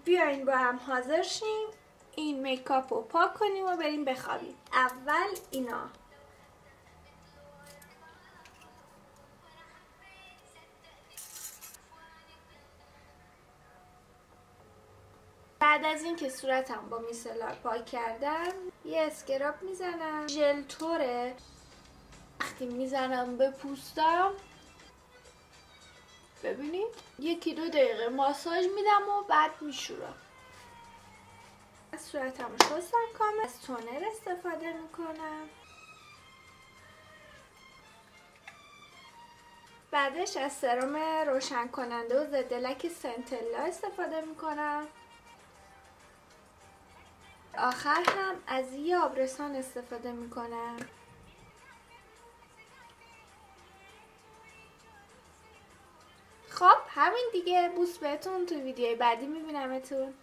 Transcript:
بیاین با هم حاضر شیم این میکاپ رو پاک کنیم و بریم بخوابیم. اول اینا. بعد از اینکه صورتم با میسلار پاک کردم یه اسکراب میزنم، ژل توره. وقتی میزنم به پوستم ببینید 1-2 دقیقه ماساژ میدم و بعد میشورم. از صورتم رو شستم کامل. از تونر استفاده میکنم. بعدش از سرم روشن کننده و ضد لک سنتلا استفاده میکنم. آخر هم از یه آبرسان استفاده میکنم. خب همین دیگه. بوس بهتون تو ویدیوی بعدی میبینمتون.